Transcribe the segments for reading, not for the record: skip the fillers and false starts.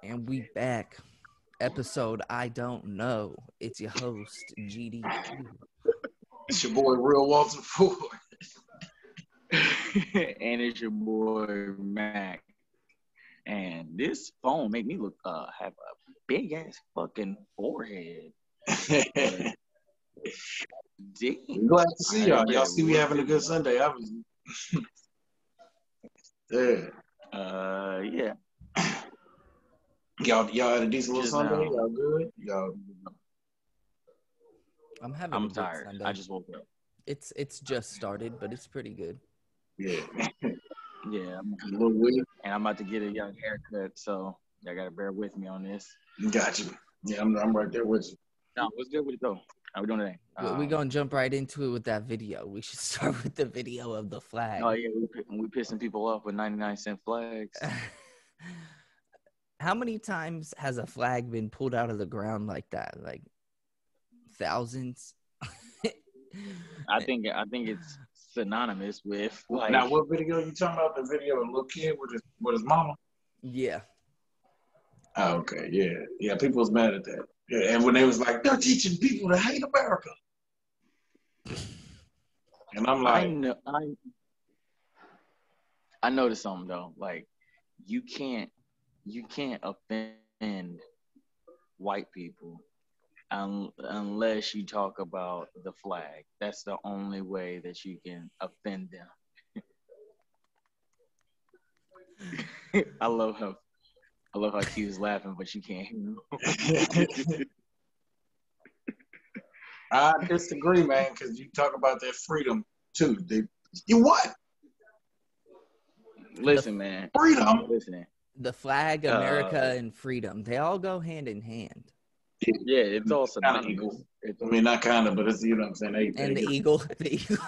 And we back. Episode I Don't Know. It's your host, GD. It's your boy, Real Walter Ford. And it's your boy Mac. And this phone made me look have a big ass fucking forehead. Dang. Glad to see y'all. Y'all see we having a good Sunday, obviously. Yeah. Y'all had a decent little Just Sunday. now. Y'all good? Y'all. I'm tired. Sunday. I just woke up. It's just started, but it's pretty good. Yeah. Yeah, A little weird. and I'm about to get a young haircut, so y'all gotta bear with me on this. Got you. Yeah, I'm right there with you. No, what's good with it though? How we doing today? We're going to jump right into it with that video. We should start with the video of the flag. Oh yeah, we pissing people off with 99-cent flags. How many times has a flag been pulled out of the ground like that? Like thousands? I think it's synonymous with like. Now, what video you talking about? The video of a little kid with his mama? Yeah. Oh, okay, yeah. People was mad at that. Yeah, and when they was like, they're teaching people to hate America. And I'm like, I noticed something though. Like, you can't offend white people unless you talk about the flag. That's the only way that you can offend them. I love how Q is laughing, but you can't hear him. I disagree, man, because you talk about that freedom too. You what? Listen, man. Freedom. Listening. The flag, America, and freedom. They all go hand in hand. Yeah, it's all kind of equal. I mean, not kind of, but it's, you know what I'm saying. And the eagle. The eagle.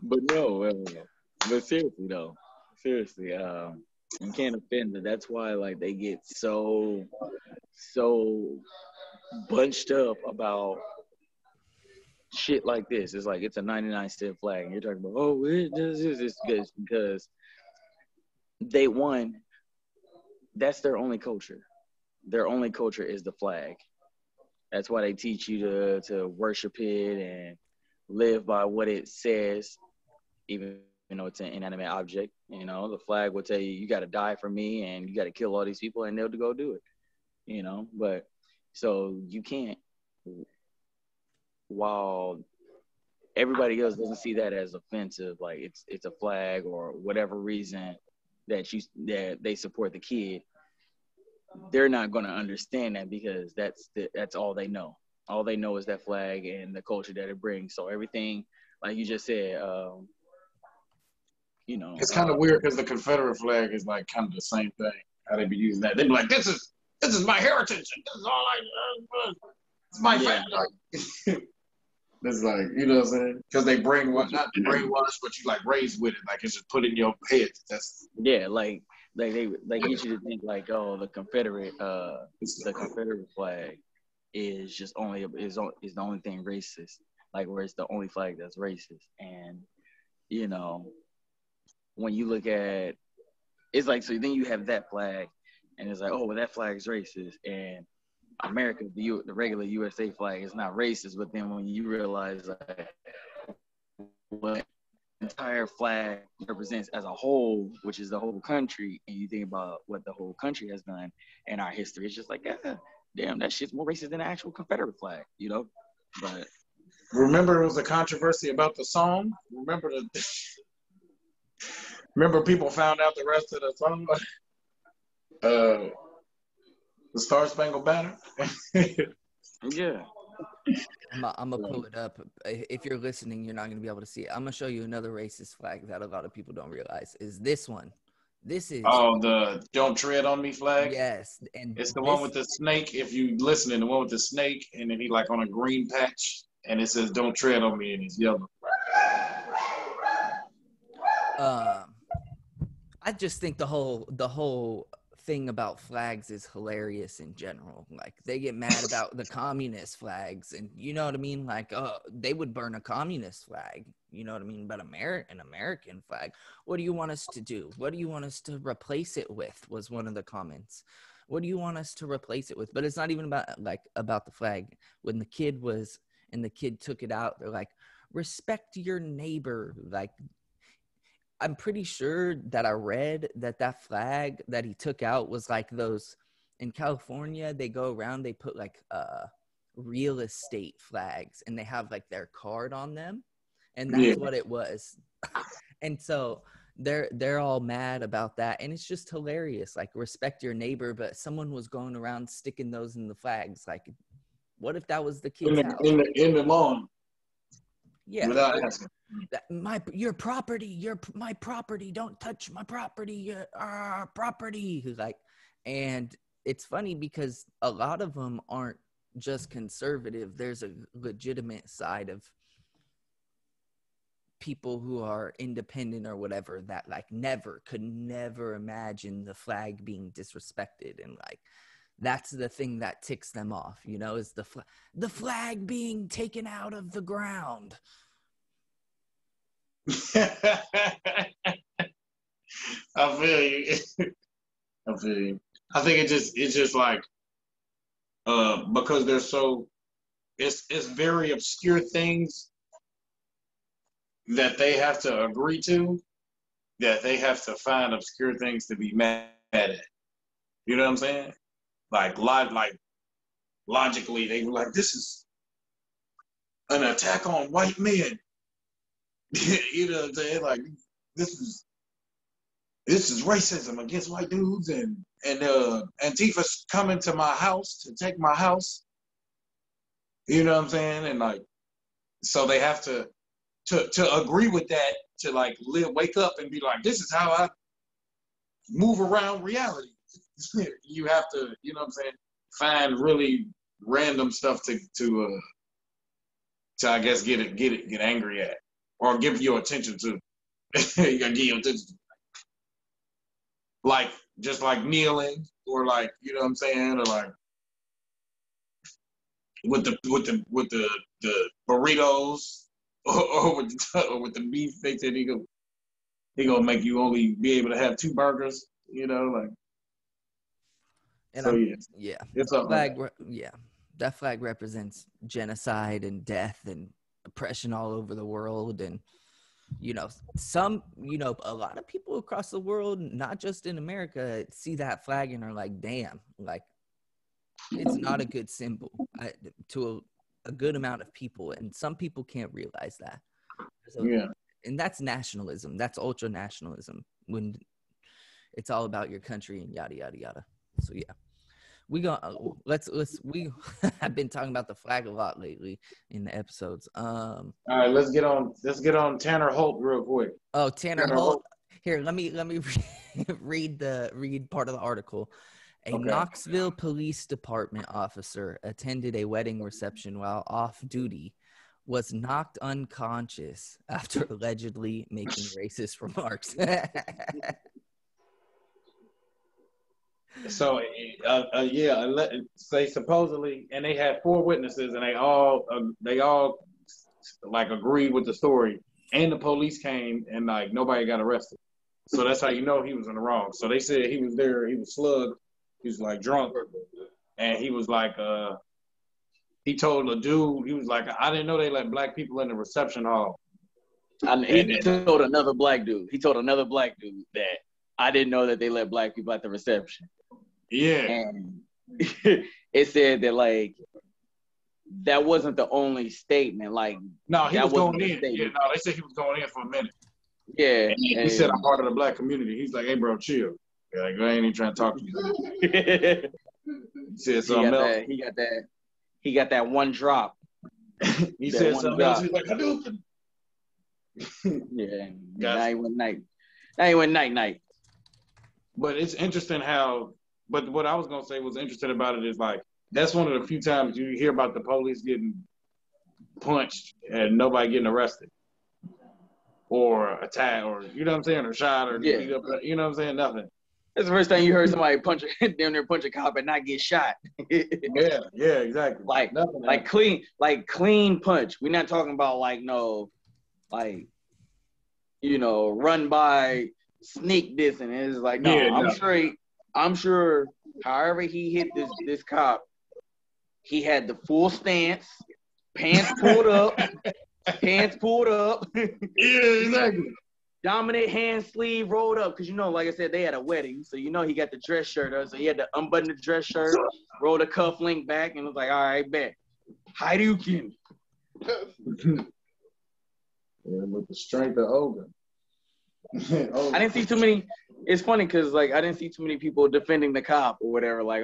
But no, but seriously though, you can't offend them. That's why like they get so bunched up about shit like this. It's like it's a 99-cent flag, and you're talking about this because they won. That's their only culture. Their only culture is the flag. That's why they teach you to worship it and live by what it says, even though it's an inanimate object. You know, the flag will tell you, you got to die for me and you got to kill all these people, and they'll go do it. You know, but so you can't, while everybody else doesn't see that as offensive, like it's a flag or whatever reason that they support the kid, they're not going to understand that because that's all they know. All they know is that flag and the culture that it brings. So everything, like you just said, you know, it's kind of weird because the Confederate flag is like kind of the same thing. How they be using that? They be like, "This is my heritage. And this is all it's my family." It's like, you know what I'm saying? Because they brainwash, not brainwash, but you like raised with it. Like it's just put in your head. That's like they get you to think like, oh, the Confederate flag is just is the only thing racist. Like where it's the only flag that's racist. And you know, when you look at, it's like, so then you have that flag, and it's like, oh, well, that flag is racist, and America, the regular USA flag is not racist. But then when you realize like what the entire flag represents as a whole, which is the whole country, and you think about what the whole country has done in our history, it's just like, damn, that shit's more racist than the actual Confederate flag, you know? But remember, it was a controversy about the song. Remember people found out the rest of the song. The Star Spangled Banner. yeah. I'm going to pull it up. If you're listening, you're not going to be able to see it. I'm going to show you another racist flag that a lot of people don't realize is this one. This is... Oh, the Don't Tread on Me flag? Yes. And it's the one with the snake. If you listening, the one with the snake, and then he like on a green patch, and it says "Don't tread on me," and it's yellow. I just think the whole thing about flags is hilarious in general. Like they get mad about the communist flags, and you know what I mean? Like, they would burn a communist flag. You know what I mean? But an American flag. What do you want us to do? What do you want us to replace it with? Was one of the comments. What do you want us to replace it with? But it's not even about the flag. When the kid took it out, they're like, respect your neighbor. Like, I'm pretty sure that I read that flag that he took out was like those in California. They go around, they put like real estate flags, and they have like their card on them, and that's what it was. And so they're all mad about that, and it's just hilarious. Like, respect your neighbor, but someone was going around sticking those in the flags. Like, what if that was the kid's house? In the lawn? Yeah. Without asking. Your property, my property, don't touch my property, property. Like, and it's funny because a lot of them aren't just conservative. There's a legitimate side of people who are independent or whatever that like could never imagine the flag being disrespected, and like that's the thing that ticks them off, you know, is the flag being taken out of the ground. I feel you. I feel you. I think it's just like because they're so it's very obscure things that they have to agree to, that they have to find obscure things to be mad at. You know what I'm saying? Like logically, they were like, this is an attack on white men. You know what I'm saying? Like, this is racism against white dudes, and Antifa's coming to my house to take my house. You know what I'm saying? And like, so they have to agree with that, to like wake up and be like, this is how I move around reality. You have to, you know what I'm saying, find really random stuff to I guess get angry at, or give your attention to. You gotta give your attention to. Like, just like kneeling, or like, you know what I'm saying, or like with the burritos, or with the beef steak that he gonna make you only be able to have 2 burgers, you know, like. And so it's a flag. That flag represents genocide and death and oppression all over the world. And you know, a lot of people across the world, not just in America, see that flag and are like, damn, like, it's not a good symbol to a good amount of people. And some people can't realize that. So, and that's nationalism. That's ultra nationalism, when it's all about your country and yada, yada, yada. So yeah, I've been talking about the flag a lot lately in the episodes. All right, let's get on Tanner Holt real quick. Oh, Tanner Holt. Here, let me read part of the article. A Knoxville Police Department officer attended a wedding reception while off duty, was knocked unconscious after allegedly making racist remarks. So, they supposedly, and they had 4 witnesses, and they all like agreed with the story, and the police came, and like nobody got arrested. So that's how you know he was in the wrong. So they said he was there, he was slugged, he was like drunk, and he was like, he told a dude, he was like, I didn't know they let black people in the reception hall. He told another black dude that I didn't know that they let black people at the reception. Yeah. And it said that like that wasn't the only statement. Like, no, he was going in. Statement. Yeah, no, they said he was going in for a minute. Yeah. And he said, I'm part of the black community. He's like, hey bro, chill. Yeah, like, I ain't even trying to talk to you. He said something else. He got that one drop. He said something else. He's like, I do. Yeah. Now he went night. But it's interesting how, but what I was going to say was interesting about it is like, that's one of the few times you hear about the police getting punched and nobody getting arrested or attacked, or, you know what I'm saying, or shot, or beat up, you know what I'm saying, nothing. That's the first time you heard somebody punch a cop and not get shot. Yeah, exactly. Like clean punch. We're not talking about like no like, run by, sneak this, and it's like, no, Yeah, I'm sure however he hit this cop, he had the full stance, pants pulled up. Yeah, exactly. Dominant hand sleeve rolled up, because like I said, they had a wedding, so he got the dress shirt up, so he had to unbutton the dress shirt, roll the cuff link back, and was like, all right, bet. Hadouken. Yeah, with the strength of Ogre. I didn't see too many. It's funny because I didn't see too many people defending the cop or whatever. Like,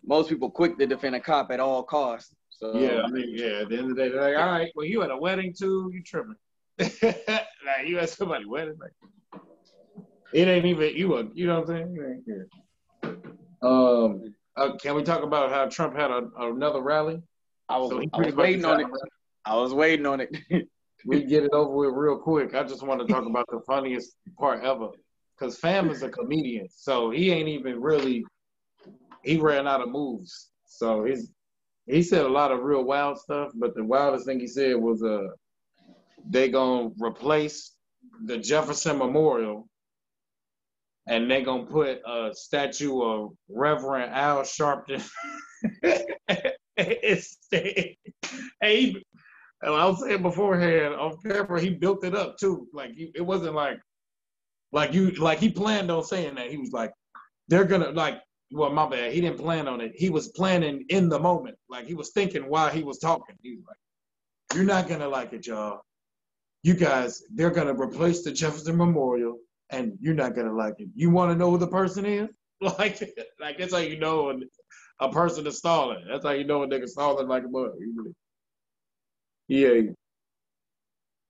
most people quick to defend a cop at all costs. So yeah, I mean, at the end of the day, they're like, all right, well, you at a wedding too, you tripping. Like, you at somebody's wedding, like, it ain't even you. You know what I'm saying? You ain't here. Can we talk about how Trump had another rally? I was waiting on it. I was waiting on it. We get it over with real quick. I just want to talk about the funniest part ever, because Fam is a comedian, so he ain't even really. He ran out of moves, so he said a lot of real wild stuff. But the wildest thing he said was they gonna replace the Jefferson Memorial, and they gonna put a statue of Reverend Al Sharpton. And I was saying beforehand on camera, he built it up too. Like it wasn't like he planned on saying that. He was like, they're gonna well, my bad. He didn't plan on it. He was planning in the moment. Like he was thinking while he was talking. He was like, you're not gonna like it, y'all. You guys, they're gonna replace the Jefferson Memorial, and you're not gonna like it. You want to know who the person is? Like that's how you know a person is stalling. That's how you know a nigga stalling like a mug. Yeah. And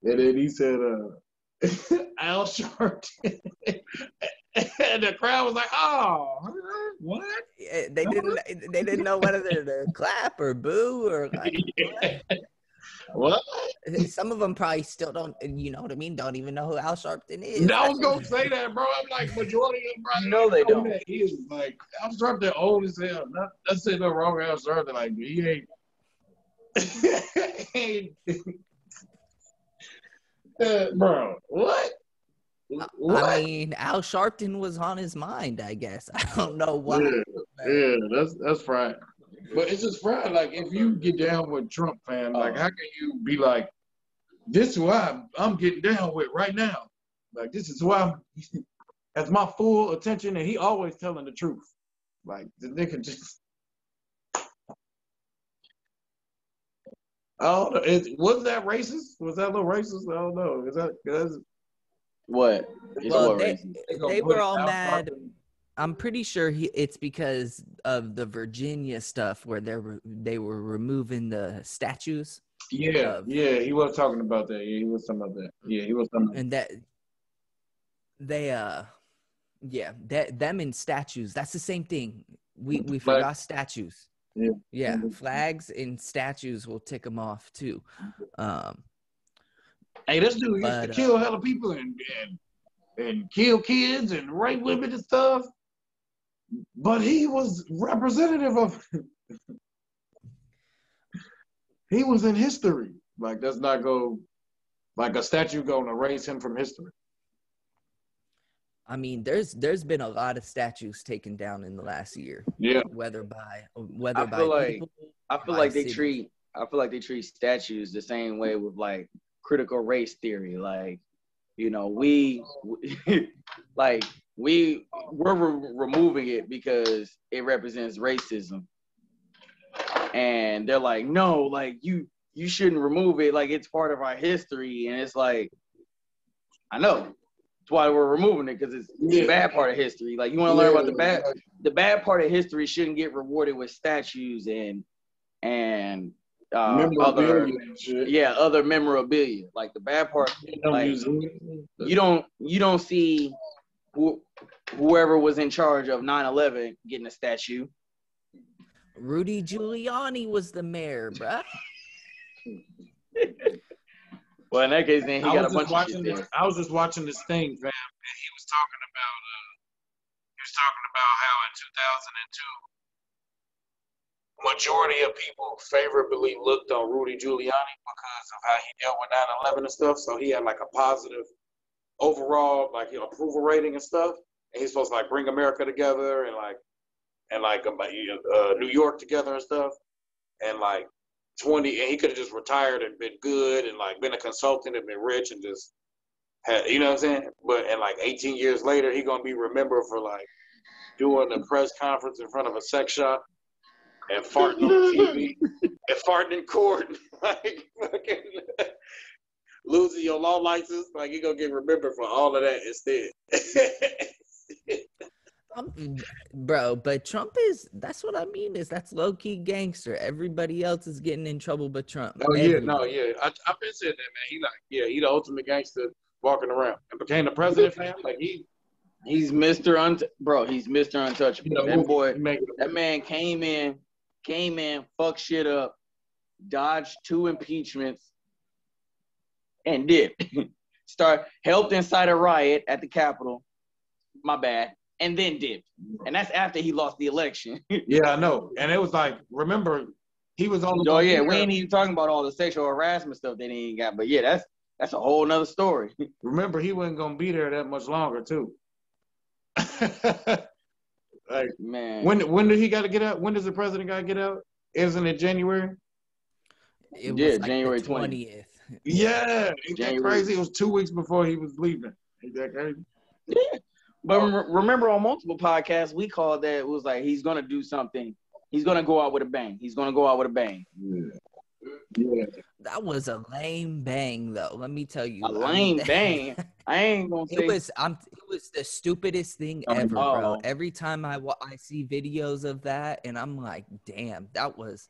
then he said, Al Sharpton. And the crowd was like, oh, what? They didn't know whether to clap or boo or like what? Some of them probably still don't, you know what I mean, don't even know who Al Sharpton is. I was gonna say that, bro. I'm like, majority of them probably they don't. That is. Like, Al Sharpton old as hell. That's saying no wrong with Al Sharpton. Like, he ain't. Bro, what? I mean, Al Sharpton was on his mind, I guess. I don't know why. Yeah, that's fried. But it's just fried. Like, if you get down with Trump, fam, like, how can you be like, this is who I'm getting down with right now? Like, this is who that's my full attention, and he always telling the truth. Like, the nigga just. Oh, was that racist? Was that a little racist? I don't know. Is that what? Well, they were all mad. I'm pretty sure it's because of the Virginia stuff where they were removing the statues. Yeah, he was talking about that. Yeah, he was talking about that. Yeah, he was talking about and that they them in statues. That's the same thing. We forgot statues. Yeah, flags and statues will tick them off too. Hey, this dude used to kill hella people and kill kids and rape women and stuff. But he was representative of. He was in history. Like, that's not like a statue going to erase him from history. I mean, there's been a lot of statues taken down in the last year. Yeah. I feel like they treat statues the same way with like critical race theory. Like, we're removing it because it represents racism. And they're like, no, like you shouldn't remove it. Like, it's part of our history. And it's like, I know. That's why we're removing it, because it's the bad part of history. Like, you want to learn about the bad part of history shouldn't get rewarded with statues and other memorabilia. Like, the bad part, like, you don't see whoever was in charge of 9/11 getting a statue. Rudy Giuliani was the mayor, bruh. Well, in that case, then he got a bunch of shit there. I was just watching this thing, fam, and he was talking about how in 2002 majority of people favorably looked on Rudy Giuliani because of how he dealt with 9/11 and stuff. So he had like a positive overall like approval rating and stuff. And he's supposed to like bring America together and New York together and stuff. And like 20, and he could have just retired and been good and like been a consultant and been rich and just had, you know what I'm saying? But and like 18 years later, he gonna be remembered for like doing a press conference in front of a sex shop and farting on TV and farting in court, like fucking losing your law license. Like you gonna get remembered for all of that instead. Bro, but Trump that's what I mean is that's low-key gangster. Everybody else is getting in trouble but Trump. Oh yeah, Everybody. no, yeah. I've been saying that, man. He the ultimate gangster walking around and became the president, fam. Like he's Mr. He's Mr. Untouchable. That boy, that man came in, fucked shit up, dodged 2 impeachments, and helped incite a riot at the Capitol. My bad. And then dipped. And that's after he lost the election. Yeah, I know. And it was like, remember, he was on the Oh yeah, we ain't even talking about all the sexual harassment stuff that he ain't got. But yeah, that's a whole nother story. Remember, he wasn't gonna be there that much longer too. Like, man, when did he got to get out? When does the president got to get out? Isn't it January? It was like January 20th. Yeah, ain't that crazy? It was 2 weeks before he was leaving. Ain't that crazy? Yeah. But remember on multiple podcasts, we called that, it was like, he's going to do something. He's going to go out with a bang. He's going to go out with a bang. Yeah. That was a lame bang, though. Let me tell you. A lame bang? I ain't going to say. It was the stupidest thing ever, bro. Every time I see videos of that, and I'm like, damn, that was.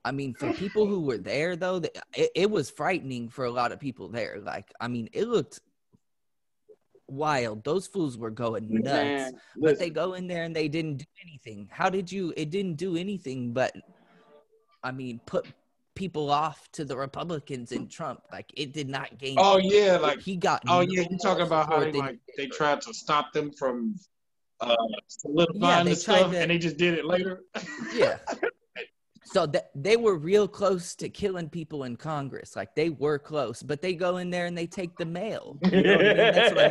I mean, for people who were there, though, it was frightening for a lot of people there. Like, I mean, it looked wild. Those fools were going nuts. Man, but they go in there and they didn't do anything. It didn't do anything but, I mean, put people off to the Republicans and Trump. Like, it did not gain. Oh, yeah. Like, he got. Oh, yeah. You talking about how they tried to stop them from solidifying the stuff and they just did it later? Yeah. So they were real close to killing people in Congress. Like, they were close, but they go in there and they take the mail. You know what I mean? That's what I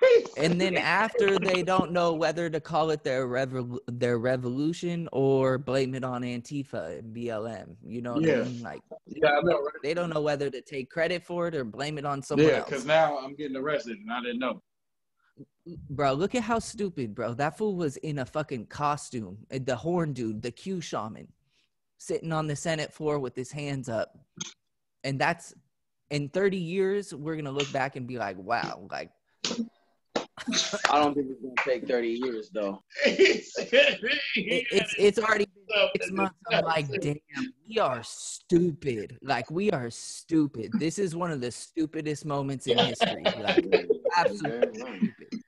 mean. And then after, they don't know whether to call it their revolution or blame it on Antifa and BLM. You know what I mean? Like, yeah, I know, right? They don't know whether to take credit for it or blame it on someone else. Yeah, because now I'm getting arrested and I didn't know. Bro, look at how stupid, bro. That fool was in a fucking costume. The horn dude, the Q shaman, sitting on the Senate floor with his hands up. And that's, in 30 years, we're going to look back and be like, wow. Like, I don't think it's going to take 30 years, though. It's already been 6 months. I'm like, damn, we are stupid. Like, we are stupid. This is one of the stupidest moments in history. Like, absolutely stupid.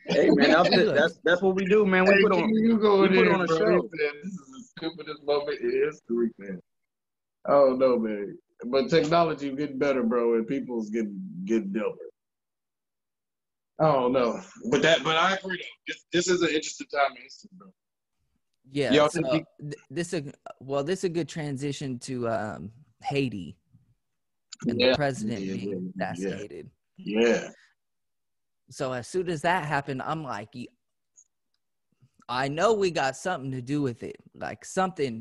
Hey man, that's what we do, man. We put on a show. This is the stupidest moment in history, man. I don't know, man. But technology is getting better, bro, and people's getting dumber. I don't know, but I agree. This is an interesting time in history, bro. Yeah. So this is a good transition to Haiti and the president being assassinated. Yeah. So as soon as that happened, I'm like, I know we got something to do with it. Like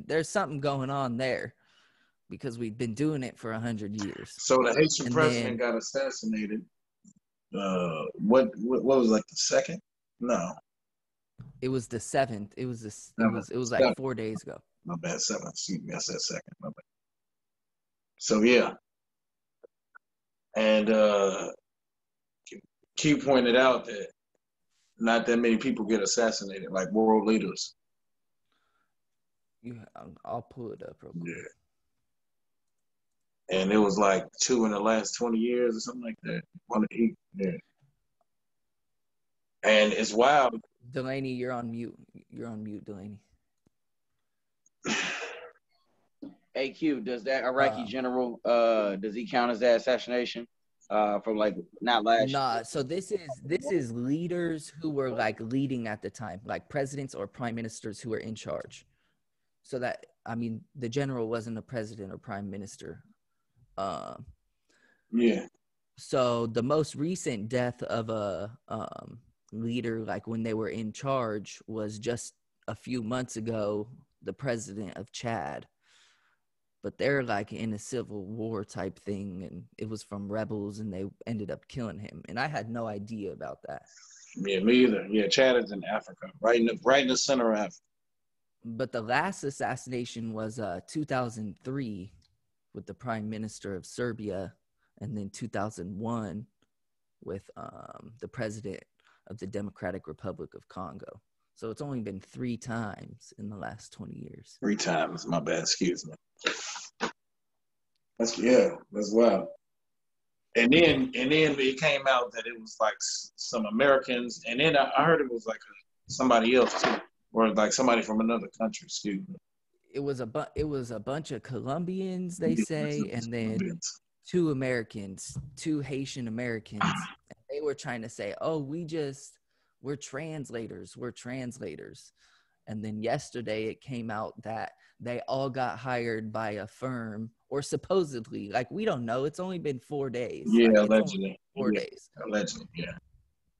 there's something going on there because we've been doing it for 100 years. So the Haitian president got assassinated. What was like the second? No. It was the 7th. It was like 4 days ago. My bad, 7th. Excuse me, I said second. My bad. So yeah. And Q pointed out that not that many people get assassinated, like world leaders. I'll pull it up real quick. Yeah. And it was like 2 in the last 20 years or something like that. Yeah. And it's wild. Delaney, you're on mute. You're on mute, Delaney. Hey Q, does that Iraqi general does he count as that assassination? from like not last year. Nah, so this is leaders who were like leading at the time, like presidents or prime ministers who were in charge. So that, I mean, the general wasn't a president or prime minister. Yeah. So the most recent death of a leader, like when they were in charge, was just a few months ago, the president of Chad. But they're like in a civil war type thing, and it was from rebels, and they ended up killing him. And I had no idea about that. Yeah, me either. Yeah, Chad is in Africa, right in the center of Africa. But the last assassination was 2003 with the prime minister of Serbia, and then 2001 with the president of the Democratic Republic of Congo. So it's only been 3 times in the last 20 years. 3 times, my bad, excuse me. That's wild. And then it came out that it was like some Americans, and then I heard it was like somebody else too, or like somebody from another country. Excuse me. It was a bunch of Colombians, they say, and then 2 Americans, 2 Haitian Americans. And they were trying to say, "Oh, we're translators. We're translators." And then yesterday it came out that they all got hired by a firm, or supposedly, like, we don't know. It's only been 4 days. Yeah, like, allegedly. 4 days. Allegedly, yeah.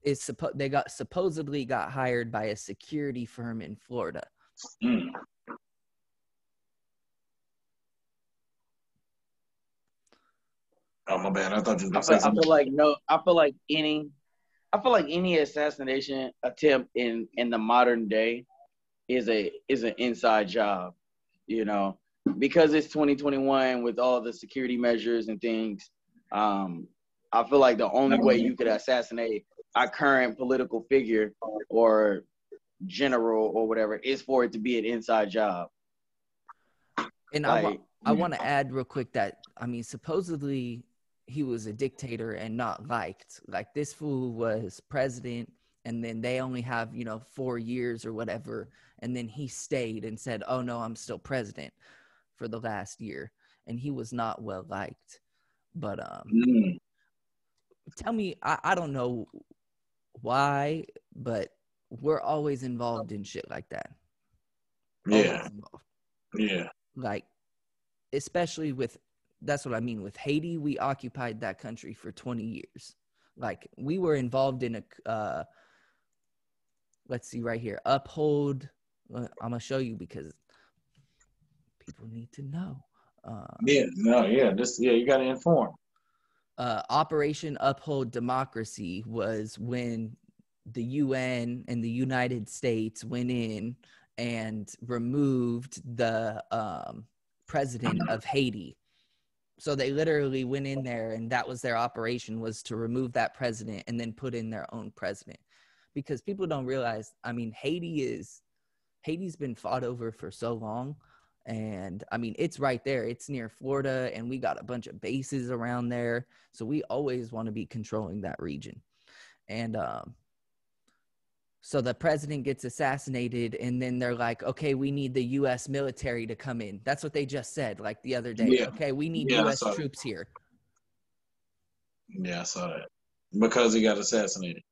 They supposedly got hired by a security firm in Florida. Mm. Oh, my bad. I thought you were going to say something. I feel like any assassination attempt in the modern day is an inside job, you know, because it's 2021 with all the security measures and things. I feel like the only way you could assassinate a current political figure or general or whatever is for it to be an inside job. And like, I want to add real quick that, I mean, supposedly he was a dictator and not liked. Like, this fool was president, and then they only have, 4 years or whatever. And then he stayed and said, "Oh no, I'm still president," for the last year. And he was not well liked. But tell me, I don't know why, but we're always involved in shit like that. Yeah. Yeah. Like, especially that's what I mean. With Haiti, we occupied that country for 20 years. Like, we were involved in let's see right here. I'm going to show you because people need to know. You got to inform. Operation Uphold Democracy was when the UN and the United States went in and removed the president of Haiti. So they literally went in there, and that was their operation, was to remove that president and then put in their own president. Because people don't realize, I mean, Haiti's been fought over for so long. And I mean, it's right there. It's near Florida, and we got a bunch of bases around there. So we always want to be controlling that region. And so the president gets assassinated, and then they're like, "Okay, we need the U.S. military to come in." That's what they just said, like the other day. Yeah. Okay, we need U.S. troops here. Yeah, I saw that. Because he got assassinated.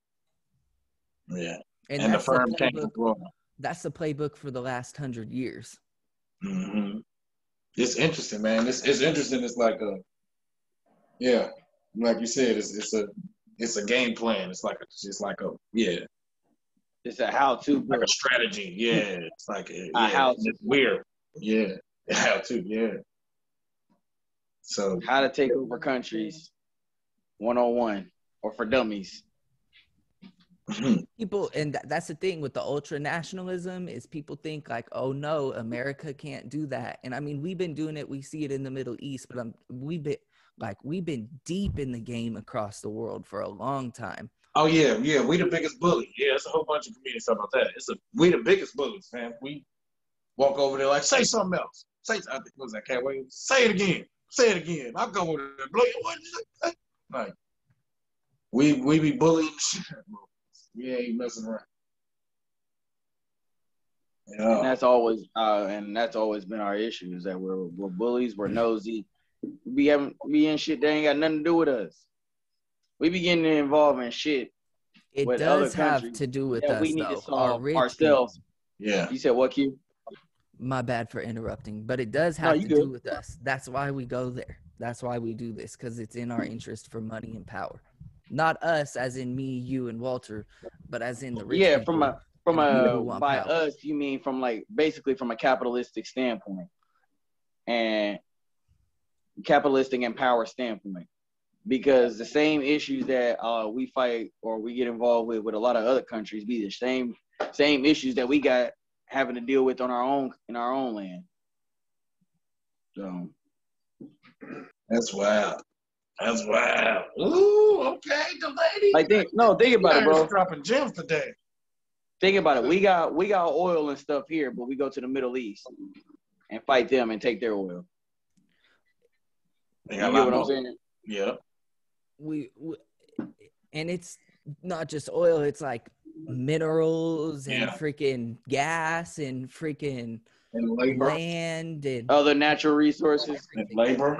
Yeah. And the firm came from Florida. That's the playbook for the last 100 years. Mm-hmm. It's interesting, man. It's interesting. It's like like you said, it's a game plan. It's a how-to, like a strategy. Yeah, it's like how-to. It's weird. Yeah, how-to. Yeah. So how to take over countries 101 or for dummies. People, and that's the thing with the ultra nationalism, is people think like, "Oh no, America can't do that." And I mean, we've been doing it. We see it in the Middle East, but we've been deep in the game across the world for a long time. Oh yeah, we the biggest bully. Yeah, it's a whole bunch of comedians talking about that. We the biggest bullies, man. We walk over there like, "Say something else. I think it was that cat. Wait, say it again. Say it again. I'll go over there, blow your what? Like, we be bullying shit. We ain't messing around. Yeah. And that's always been our issue, is that we're bullies, we're nosy. We in shit that ain't got nothing to do with us. We be getting involved in shit It with other does have countries to do with that us, we need to though. Our solve rich ourselves. people. Yeah. You said what, Q? My bad for interrupting, but it does No, have you to do good. with us. That's why we go there. That's why we do this, because it's in our interest for money and power. Not us, as in me, you, and Walter, but as in the rich Yeah, people from and the people a who want by power. us, you mean from like basically from a capitalistic standpoint and capitalistic and power standpoint. Because the same issues that we fight or we get involved with a lot of other countries be the same issues that we got having to deal with in our own land. So That's wild. That's wild. Ooh, okay, the lady. like think about it, bro. Dropping gems today. Think about it. We got oil and stuff here, but we go to the Middle East and fight them and take their oil. You get what I'm saying? Yeah. We and it's not just oil, it's like minerals and freaking gas and freaking labor. land and other natural resources and labor.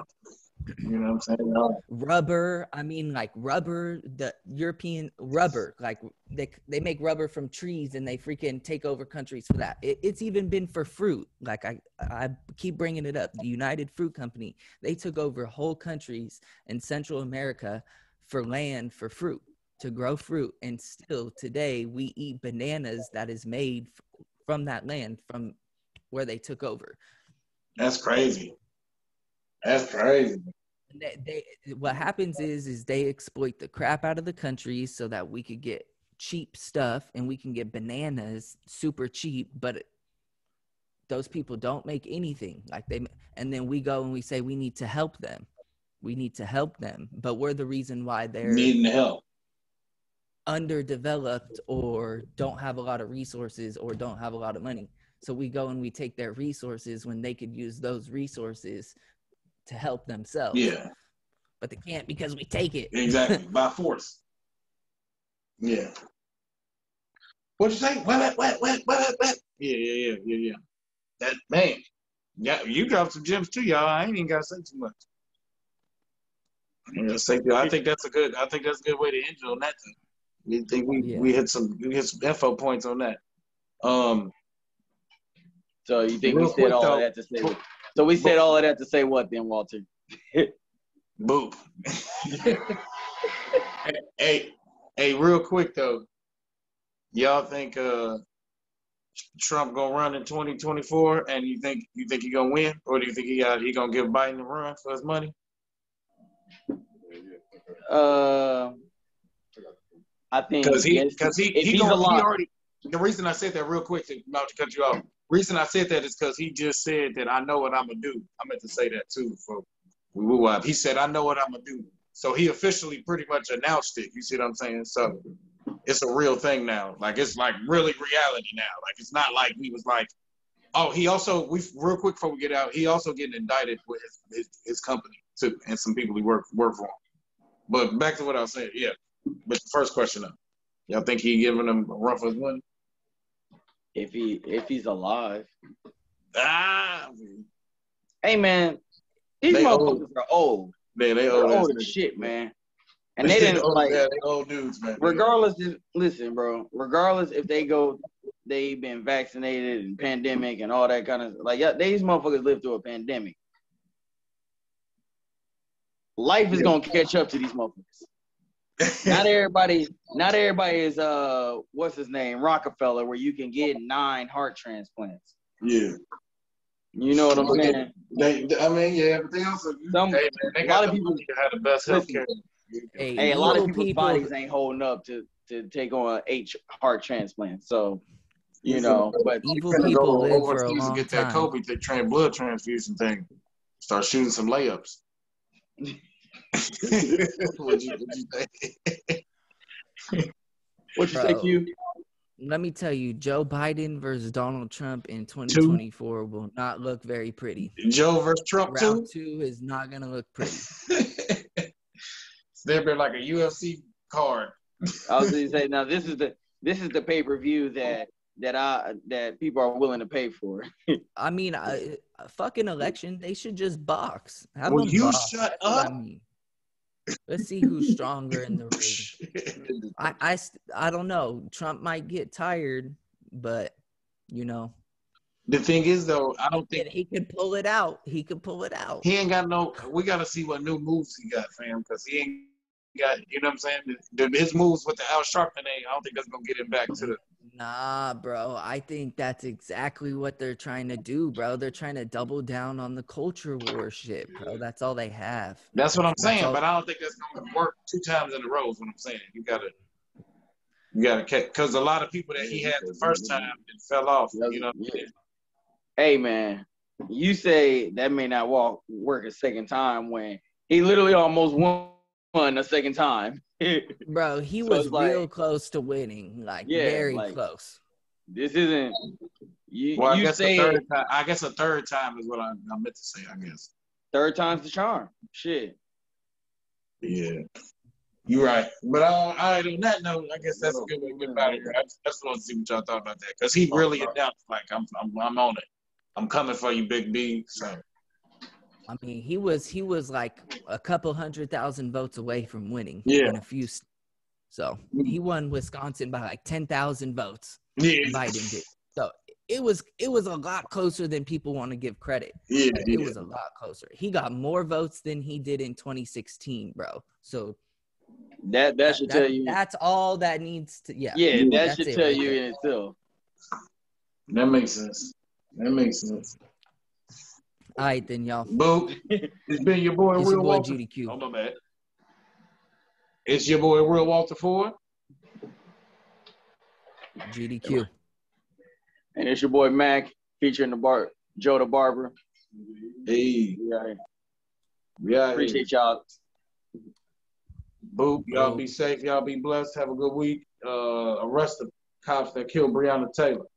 You know what I'm saying? Rubber. I mean, like rubber, the European rubber, like they make rubber from trees and they freaking take over countries for that. It's even been for fruit. Like I keep bringing it up. The United Fruit Company, they took over whole countries in Central America for land for fruit, to grow fruit. And still today we eat bananas that is made from that land from where they took over. That's crazy. That's crazy. What happens is they exploit the crap out of the countries so that we could get cheap stuff and we can get bananas super cheap, but those people don't make anything and then we go and we say we need to help them, but we're the reason why they're needing help, underdeveloped or don't have a lot of resources or don't have a lot of money. So we go and we take their resources when they could use those resources to help themselves. Yeah. But they can't because we take it. Exactly. By force. Yeah. What'd you say? What? Yeah. That man. Yeah, you dropped some gems too, y'all. I ain't even gotta say too much. I think that's a good way to end it on that thing. We think we hit some info points on that. So you think we said all of that to say? So we said all of that to say what then, Walter? Boop. hey, real quick though, y'all think Trump gonna run in 2024, and you think he gonna win, or do you think he gonna give Biden a run for his money? I think because he already. The reason I said that real quick, not to cut you off. Reason I said that is because he just said that I know what I'm gonna do. I meant to say that too before we move up. He said I know what I'm gonna do. So he officially pretty much announced it. You see what I'm saying? So it's a real thing now. Like it's like really reality now. Like it's not like we was like, oh, real quick before we get out, he also getting indicted with his company too, and some people he work for him. But back to what I was saying, yeah. But the first question up, y'all think he giving them a run for his money? If he's alive. Hey man, these motherfuckers are old. Man, they're old as shit, man. And they didn't they old dudes, man. Regardless, listen, bro. Regardless if they've been vaccinated and pandemic and all that kind of these motherfuckers lived through a pandemic. Life is gonna catch up to these motherfuckers. Not everybody is what's his name, Rockefeller, where you can get 9 heart transplants. Yeah. You know what I'm saying? But they also a lot of people have the best healthcare. A lot of people's bodies ain't holding up to take on 8 heart transplants. So, but evil people live for a long get time. That COVID blood transfusion thing. Start shooting some layups. What'd you think? What you say, Q? Let me tell you, Joe Biden versus Donald Trump in 2024 will not look very pretty. Joe versus Trump Round 2 is not gonna look pretty. They've been like a UFC card. I was gonna say, now this is the pay-per-view that people are willing to pay for. I mean, a fucking election, they should just box. You box. Shut up. Let's see who's stronger in the ring. I don't know. Trump might get tired, but you know. The thing is, though, I don't think he can pull it out. He can pull it out. He ain't got no. We got to see what new moves he got, fam, because he ain't got. You know what I'm saying? His moves with the Al Sharpton, I don't think that's gonna get him back to the. Nah, bro. I think that's exactly what they're trying to do, bro. They're trying to double down on the culture war shit, bro. That's all they have. That's what I'm saying, but I don't think that's gonna work 2 times in a row. Is what I'm saying. You gotta because a lot of people that he had the first time it fell off. You know. Hey man, you say that may not work a second time when he literally almost won a second time. Bro, he was real close to winning, very close. This isn't. I guess say a third time. I guess a third time is what I meant to say. I guess third time's the charm. Shit. Yeah, you're right. But on that note, I guess that's a good way to get out of here. I just want to see what y'all thought about that because he really announced I'm on it. I'm coming for you, Big B. So, I mean, he was like a couple 100,000 votes away from winning in a few. So he won Wisconsin by like 10,000 votes. Yeah, Biden did. So it was a lot closer than people want to give credit. Yeah, it was a lot closer. He got more votes than he did in 2016, bro. So that should tell you. That's all that needs to. Yeah, that should tell you in itself. That makes sense. All right, then, y'all. Boo. It's been your boy, Real Walter. GDQ. Oh, my bad. It's your boy, Real Walter Ford. GDQ. And it's your boy, Mac, featuring Joe the Barber. Hey. Yeah. Appreciate y'all. Boop. Y'all be safe. Y'all be blessed. Have a good week. Arrest the cops that killed Breonna Taylor.